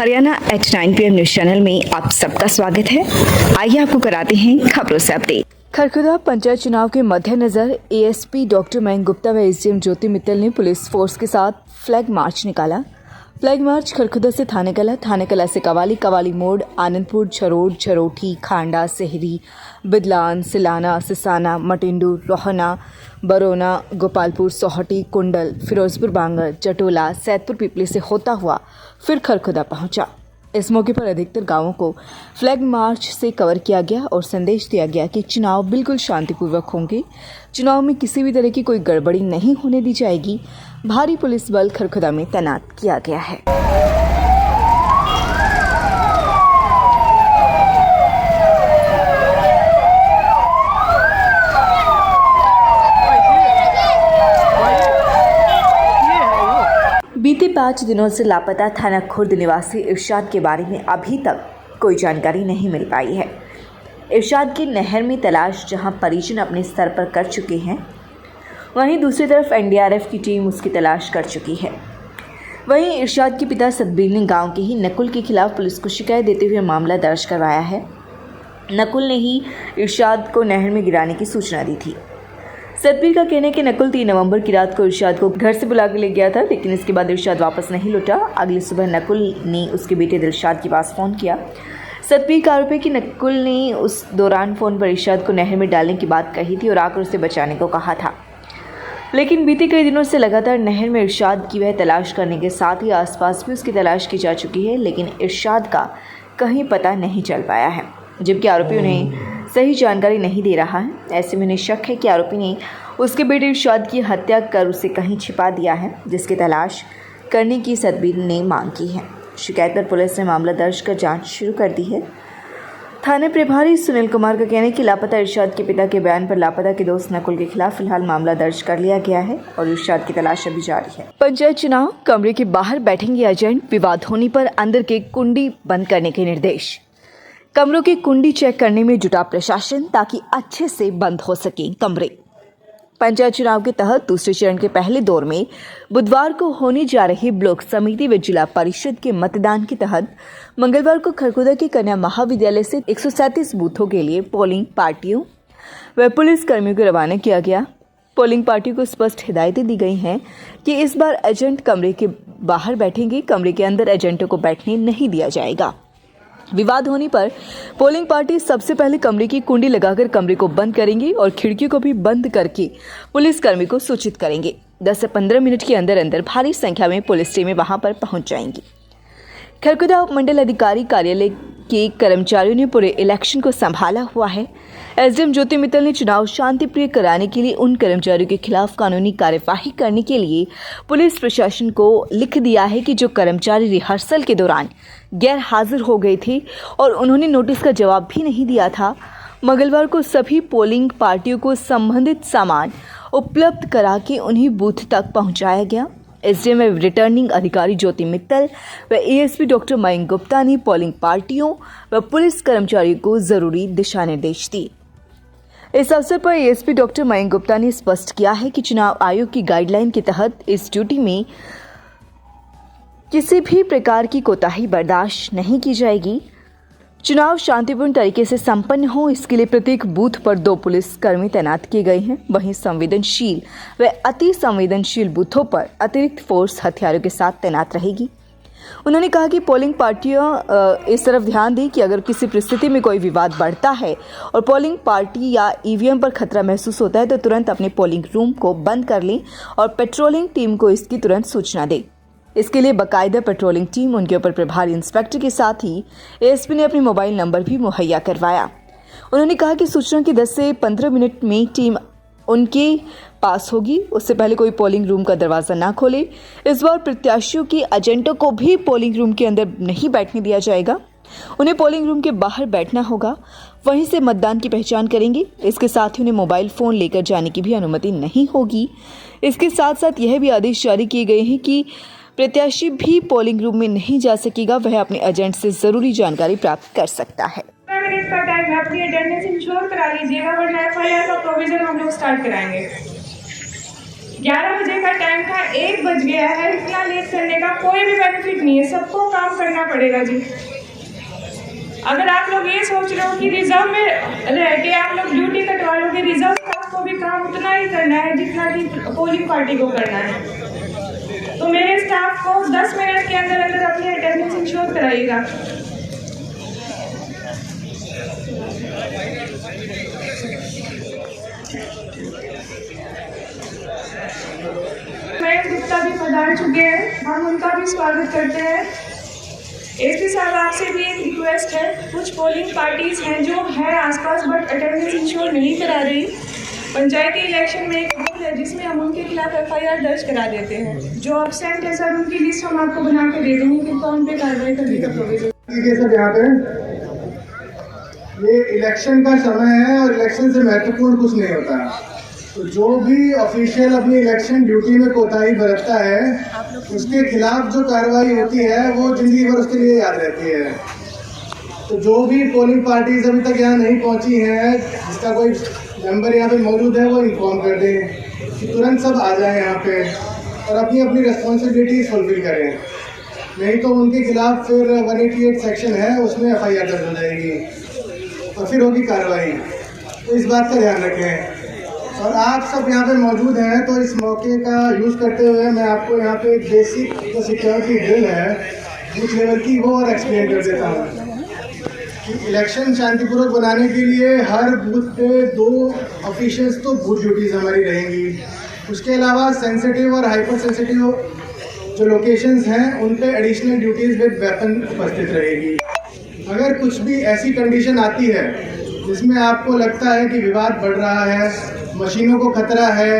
Haryana at 9 PM news channel में आप सबका स्वागत है। आइए आपको कराते हैं खबरों से अपडेट। खरखुदा पंचायत चुनाव के मद्देनजर एएसपी डॉक्टर मयंक गुप्ता व एसडीएम ज्योति मित्तल ने पुलिस फोर्स के साथ फ्लैग मार्च निकाला। फ्लैग मार्च खरखुदा से थाने कला से कवाली, कवाली मोड़, आनंदपुर, छरोड, छरोठी, खांडा, सेहरी, बिदलान, सिलाना, सिसाना, मटिंडू, रोहना, बरोना, गोपालपुर, सोहटी, कुंडल, फिरोजपुर बांगर, चटोला, सैदपुर पिपली से होता हुआ फिर खरखुदा पहुंचा। इस मौके पर अधिकतर गांवों को फ्लैग मार्च से कवर किया गया और संदेश दिया गया कि चुनाव बिल्कुल शांतिपूर्वक होंगे। चुनाव में किसी भी तरह की कोई गड़बड़ी नहीं होने दी जाएगी। भारी पुलिस बल खरखुदा में तैनात किया गया है। बीते 5 दिनों से लापता थाना खुर्द निवासी इरशाद के बारे में अभी तक कोई जानकारी नहीं मिल पाई है। इरशाद की नहर में तलाश जहां परिजन अपने स्तर पर कर चुके हैं, वहीं दूसरी तरफ एनडीआरएफ की टीम उसकी तलाश कर चुकी है। वहीं इरशाद के पिता सतबीर ने गांव के ही नकुल के खिलाफ पुलिस को शिकायत देते हुए मामला दर्ज करवाया है। नकुल ने ही इरशाद को नहर में गिराने की सूचना दी थी। सतबीर का कहना है कि नकुल 3 नवंबर की रात को इरशाद को घर से बुला कर ले गया था, लेकिन इसके बाद इरशाद वापस नहीं लौटा। अगली सुबह नकुल ने उसके बेटे दिलशाद के पास फ़ोन किया। सतबीर का आरोप है कि नकुल ने उस दौरान फ़ोन पर इरशाद को नहर में डालने की बात कही थी और आकर उसे बचाने को कहा था। लेकिन बीते कई दिनों से लगातार नहर में इरशाद की वह तलाश करने के साथ ही आसपास भी उसकी तलाश की जा चुकी है, लेकिन इरशाद का कहीं पता नहीं चल पाया है, जबकि आरोपी उन्हें सही जानकारी नहीं दे रहा है। ऐसे में उन्हें शक है कि आरोपी ने उसके बेटे इरशाद की हत्या कर उसे कहीं छिपा दिया है, जिसकी तलाश करने की सतबीर ने मांग की है। शिकायत पर पुलिस ने मामला दर्ज कर जांच शुरू कर दी है। थाना प्रभारी सुनील कुमार का कहना है कि लापता इरशाद के पिता के बयान पर लापता के दोस्त नकुल के खिलाफ फिलहाल मामला दर्ज कर लिया गया है और इरशाद की तलाश अभी जारी है। पंचायत चुनाव, कमरे के बाहर बैठेंगे एजेंट, विवाद होने पर अंदर के कुंडी बंद करने के निर्देश। कमरों की कुंडी चेक करने में जुटा प्रशासन ताकि अच्छे से बंद हो सके कमरे। पंचायत चुनाव के तहत दूसरे चरण के पहले दौर में बुधवार को होने जा रहे ब्लॉक समिति व जिला परिषद के मतदान के तहत मंगलवार को खरखुदा के कन्या महाविद्यालय से 137 बूथों के लिए पोलिंग पार्टियों व पुलिस कर्मियों को रवाना किया गया। पोलिंग पार्टियों को स्पष्ट हिदायतें दी गई हैं कि इस बार एजेंट कमरे के बाहर बैठेंगे, कमरे के अंदर एजेंटों को बैठने नहीं दिया जाएगा। विवाद होने पर पोलिंग पार्टी सबसे पहले कमरे की कुंडी लगाकर कमरे को बंद करेंगे और खिड़की को भी बंद करके पुलिसकर्मी को सूचित करेंगे। 10 से 15 मिनट के अंदर अंदर भारी संख्या में पुलिस टीमें वहां पर पहुंच जाएंगी। खरखुदा उपमंडल अधिकारी कार्यालय के कर्मचारियों ने पूरे इलेक्शन को संभाला हुआ है। एसडीएम ज्योति मित्तल ने चुनाव शांतिप्रिय कराने के लिए उन कर्मचारियों के खिलाफ कानूनी कार्यवाही करने के लिए पुलिस प्रशासन को लिख दिया है कि जो कर्मचारी रिहर्सल के दौरान गैर हाजिर हो गए थे और उन्होंने नोटिस का जवाब भी नहीं दिया था। मंगलवार को सभी पोलिंग पार्टियों को संबंधित सामान उपलब्ध करा के उन्हें बूथ तक पहुंचाया गया। एसडीएम व रिटर्निंग अधिकारी ज्योति मित्तल व एएसपी डॉक्टर मयंक गुप्ता ने पोलिंग पार्टियों व पुलिस कर्मचारियों को जरूरी दिशा निर्देश दिए। इस अवसर पर एएसपी डॉक्टर मयंक गुप्ता ने स्पष्ट किया है कि चुनाव आयोग की गाइडलाइन के तहत इस ड्यूटी में किसी भी प्रकार की कोताही बर्दाश्त नहीं की जाएगी। चुनाव शांतिपूर्ण तरीके से संपन्न हो, इसके लिए प्रत्येक बूथ पर 2 पुलिस कर्मी तैनात किए गए हैं। वहीं संवेदनशील व अति संवेदनशील बूथों पर अतिरिक्त फोर्स हथियारों के साथ तैनात रहेगी। उन्होंने कहा कि पोलिंग पार्टियां इस तरफ ध्यान दें कि अगर किसी परिस्थिति में कोई विवाद बढ़ता है और पोलिंग पार्टी या ईवीएम पर खतरा महसूस होता है तो तुरंत अपने पोलिंग रूम को बंद कर लें और पेट्रोलिंग टीम को इसकी तुरंत सूचना दें। इसके लिए बाकायदा पेट्रोलिंग टीम, उनके ऊपर प्रभारी इंस्पेक्टर के साथ ही एएसपी ने अपने मोबाइल नंबर भी मुहैया करवाया। उन्होंने कहा कि सूचना के 10 से 15 मिनट में टीम उनके पास होगी, उससे पहले कोई पोलिंग रूम का दरवाज़ा ना खोले। इस बार प्रत्याशियों के एजेंटों को भी पोलिंग रूम के अंदर नहीं बैठने दिया जाएगा, उन्हें पोलिंग रूम के बाहर बैठना होगा, वहीं से मतदान की पहचान करेंगे। इसके साथ ही उन्हें मोबाइल फ़ोन लेकर जाने की भी अनुमति नहीं होगी। इसके साथ साथ यह भी आदेश जारी किए गए हैं कि प्रत्याशी भी पोलिंग रूम में नहीं जा सकेगा, वह अपने एजेंट से ज़रूरी जानकारी प्राप्त कर सकता है। इसका टाइम अपनी अटेंडेंस इंश्योर करा लीजिएगा, वरना एफआईआर का प्रोविजन हम लोग स्टार्ट कराएंगे। 11 बजे का टाइम था, 1 बज गया है। इतना लेट करने का कोई भी बेनिफिट नहीं है, सबको काम करना पड़ेगा जी। अगर आप लोग ये सोच रहे हो कि रिजर्व में रह के आप लोग ड्यूटी कटवा लोगे, रिजर्व स्टाफ को भी काम उतना ही करना है जितना कि पोलिंग पार्टी को करना है। तो मेरे स्टाफ को 10 मिनट के अंदर अंदर अपनी अटेंडेंस इंश्योर कराइएगा। मयंक गुप्ता भी पधार चुके हैं, हम उनका भी स्वागत करते हैं। एसपी साहब, आपसे भी एक रिक्वेस्ट है, कुछ पोलिंग पार्टीज हैं जो है आसपास बट अटेंडेंस इंश्योर नहीं करा रही। पंचायती इलेक्शन में एक रूल है जिसमें हम उनके खिलाफ FIR दर्ज करा देते हैं। जो अब्सेंट है सर, उनकी लिस्ट हम आपको बना के दे देंगे, फिर उन पे कार्रवाई करने का प्रोविजन। देखिए सर, यहाँ पे ये इलेक्शन का समय है और इलेक्शन से महत्वपूर्ण कुछ नहीं होता। तो जो भी ऑफिशियल अपनी इलेक्शन ड्यूटी में कोताही बरतता है, उसके खिलाफ जो कार्रवाई होती है वो जिंदगी भर उसके लिए याद रहती है। तो जो भी पोलिंग पार्टीज अभी तक यहाँ नहीं पहुँची हैं, जिसका कोई मेंबर यहाँ पे मौजूद है, वो इन्फॉर्म कर दें कि तुरंत सब आ जाए यहाँ पे और अपनी अपनी रिस्पॉन्सिबिलिटीज फुलफिल करें। नहीं तो उनके खिलाफ फिर 188 सेक्शन है, उसमें FIR दर्ज हो जाएगी और फिर होगी कार्रवाई। तो इस बात का ध्यान रखें। और आप सब यहाँ पे मौजूद हैं, तो इस मौके का यूज़ करते हुए मैं आपको यहाँ पे एक बेसिक जो सिक्योरिटी ड्रिल है बूथ लेवल की, वो और एक्सप्लेन कर देता हूँ कि इलेक्शन शांतिपूर्वक बनाने के लिए हर बूथ पे 2 ऑफिशियल्स तो बूथ ड्यूटीज़ हमारी रहेंगी। उसके अलावा सेंसिटिव और हाइपर सेंसिटिव जो लोकेशंस हैं, उन पे एडिशनल ड्यूटीज़ विद वेपन उपस्थित रहेगी। अगर कुछ भी ऐसी कंडीशन आती है जिसमें आपको लगता है कि विवाद बढ़ रहा है, मशीनों को खतरा है,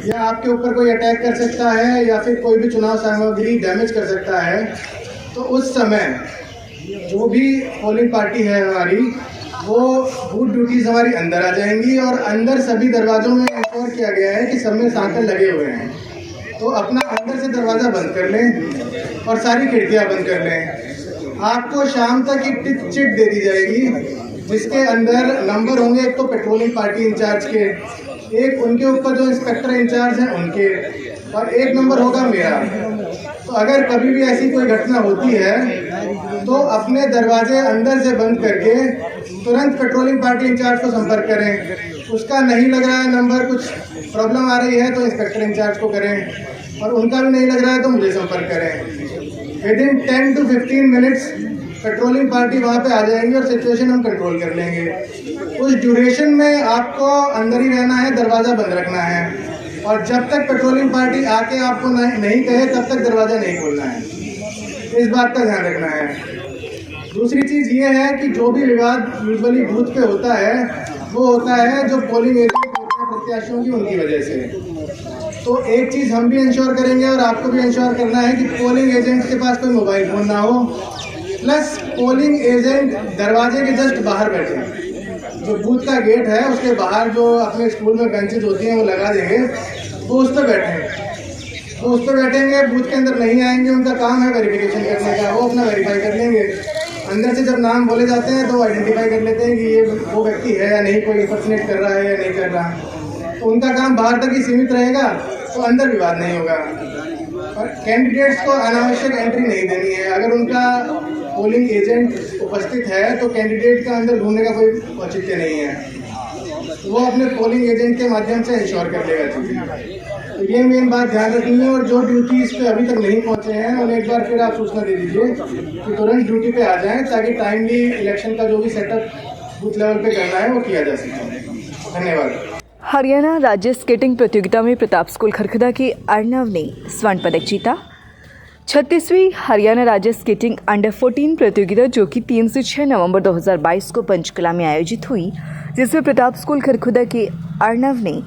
या आपके ऊपर कोई अटैक कर सकता है, या फिर कोई भी चुनाव सामग्री डैमेज कर सकता है, तो उस समय जो भी पोलिंग पार्टी है हमारी, वो बूथ ड्यूटीज़ हमारी अंदर आ जाएंगी। और अंदर सभी दरवाज़ों में इंश्योर किया गया है कि सब में सांकल लगे हुए हैं, तो अपना अंदर से दरवाज़ा बंद कर लें और सारी खिड़कियाँ बंद कर लें। आपको शाम तक एक टिक चिट दे दी जाएगी जिसके अंदर नंबर होंगे, एक तो पेट्रोलिंग पार्टी इंचार्ज के, एक उनके ऊपर जो इंस्पेक्टर इंचार्ज हैं उनके, और एक नंबर होगा मेरा। तो अगर कभी भी ऐसी कोई घटना होती है तो अपने दरवाजे अंदर से बंद करके तुरंत पेट्रोलिंग पार्टी इंचार्ज को संपर्क करें। उसका नहीं लग रहा है नंबर, कुछ प्रॉब्लम आ रही है, तो इंस्पेक्टर इंचार्ज को करें, और उनका भी नहीं लग रहा है तो मुझे संपर्क करें। Within 10 to 15 minutes patrolling party वहाँ पे आ जाएंगी और सिचुएशन हम कंट्रोल कर लेंगे। उस ड्यूरेशन में आपको अंदर ही रहना है, दरवाज़ा बंद रखना है, और जब तक पेट्रोलिंग पार्टी आके आपको नहीं कहे तब तक दरवाज़ा नहीं खोलना है। इस बात का ध्यान रखना है। दूसरी चीज़ ये है कि जो भी विवाद यूजुअली बूथ पे होता है, वो होता है जो पोलिंग एजेंट होते हैं प्रत्याशियों की, उनकी वजह से। तो एक चीज़ हम भी इंश्योर करेंगे और आपको भी इंश्योर करना है कि पोलिंग एजेंट के पास कोई मोबाइल फ़ोन ना हो, प्लस पोलिंग एजेंट दरवाजे के जस्ट बाहर बैठे हैं। जो बूथ का गेट है उसके बाहर जो अपने स्कूल में बेंचेज होती हैं वो लगा देंगे, वो उस पर बैठे, वो उस पर बैठेंगे। बूथ के अंदर नहीं आएंगे, उनका काम है वेरिफिकेशन करने का, वो अपना वेरीफाई कर लेंगे। अंदर से जब नाम बोले जाते हैं तो आइडेंटिफाई कर लेते हैं कि ये वो व्यक्ति है या नहीं, कोई इंपर्सनेट कर रहा है या नहीं कर रहा। तो उनका काम बाहर तक ही सीमित रहेगा, तो अंदर विवाद नहीं होगा। और कैंडिडेट्स को अनावश्यक एंट्री नहीं देनी है। अगर उनका पोलिंग एजेंट उपस्थित है तो कैंडिडेट का अंदर घूमने का कोई औचित्य नहीं है, वो अपने पोलिंग एजेंट के माध्यम से इंश्योर कर लेगा चीज़ें। तो ये मेन बात ध्यान रखनी है। और जो ड्यूटीज़ पे अभी तक नहीं पहुंचे हैं उन्हें एक बार फिर आप सूचना दे दीजिए कि तुरंत ड्यूटी पे आ जाएं, ताकि टाइमली इलेक्शन का जो भी सेटअप बूथ लेवल पे करना है वो किया जा सके। धन्यवाद। हरियाणा राज्य स्केटिंग प्रतियोगिता में प्रताप स्कूल खरखुदा के अर्णव ने स्वर्ण पदक जीता। 36वीं हरियाणा राज्य स्केटिंग अंडर 14 प्रतियोगिता जो कि 3 से 6 नवंबर 2022 को पंचकुला में आयोजित हुई, जिसमें प्रताप स्कूल खरखुदा के अर्णव ने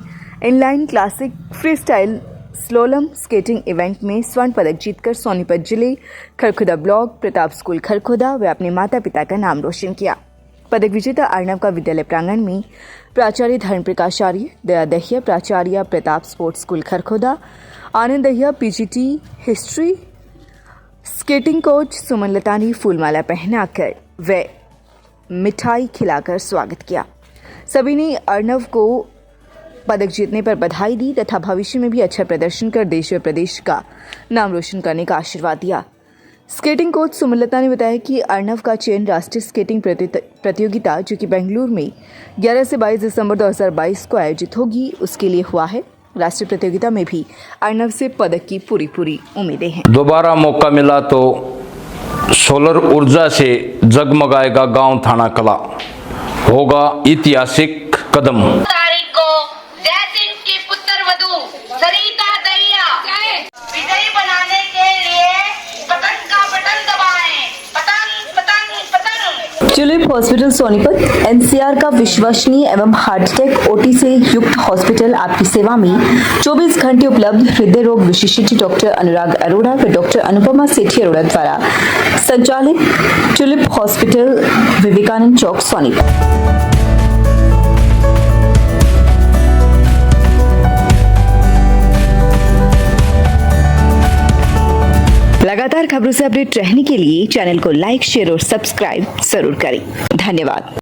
inline classic free style slalom skating event में स्वर्ण पदक जीतकर सोनीपत जिले खरखुदा ब्लॉक प्रताप स्कूल खरखुदा व अपने माता पिता का नाम रोशन किया। पदक विजेता अर्णव का विद्यालय प्रांगण में प्राचार्य धर्मप्रकाश आर्य, दया दहिया प्राचार्य Pratap sports school Kharkhoda, Anand Dahiya PGT history, skating coach Suman Lata ने फूलमाला पहनाकर व मिठाई खिलाकर स्वागत किया। सभी ने अर्णव को पदक जीतने पर बधाई दी तथा भविष्य में भी अच्छा प्रदर्शन कर देश व प्रदेश का नाम रोशन करने का आशीर्वाद दिया। स्केटिंग कोच सुमलता ने बताया कि अर्णव का चयन राष्ट्रीय स्केटिंग प्रतियोगिता जो कि बेंगलुरु में 11 से 22 दिसंबर 2022 को आयोजित होगी उसके लिए हुआ है। राष्ट्रीय प्रतियोगिता में भी अर्णव से पदक की पूरी उम्मीदें हैं। दोबारा मौका मिला तो सोलर ऊर्जा से जगमगाएगा गांव थाना कला, होगा ऐतिहासिक कदम। तारीख को जय सिंह की पुत्र वधू सरिता दहिया विजयी बनाने के लिए बटन का बटन दबाएं, पतंग पतंग पतंग। ट्यूलिप हॉस्पिटल सोनीपत एनसीआर का विश्वसनीय एवं हार्ट-अटैक ओटी से युक्त हॉस्पिटल आपकी सेवा में 24 घंटे उपलब्ध। हृदय रोग विशेषज्ञ डॉक्टर अनुराग अरोड़ा व डॉक्टर अनुपमा सेठी अरोड़ा द्वारा संचालित ट्यूलिप हॉस्पिटल, विवेकानंद चौक, सोनीपत। लगातार खबरों से अपडेट रहने के लिए चैनल को लाइक, शेयर और सब्सक्राइब जरूर करें। धन्यवाद।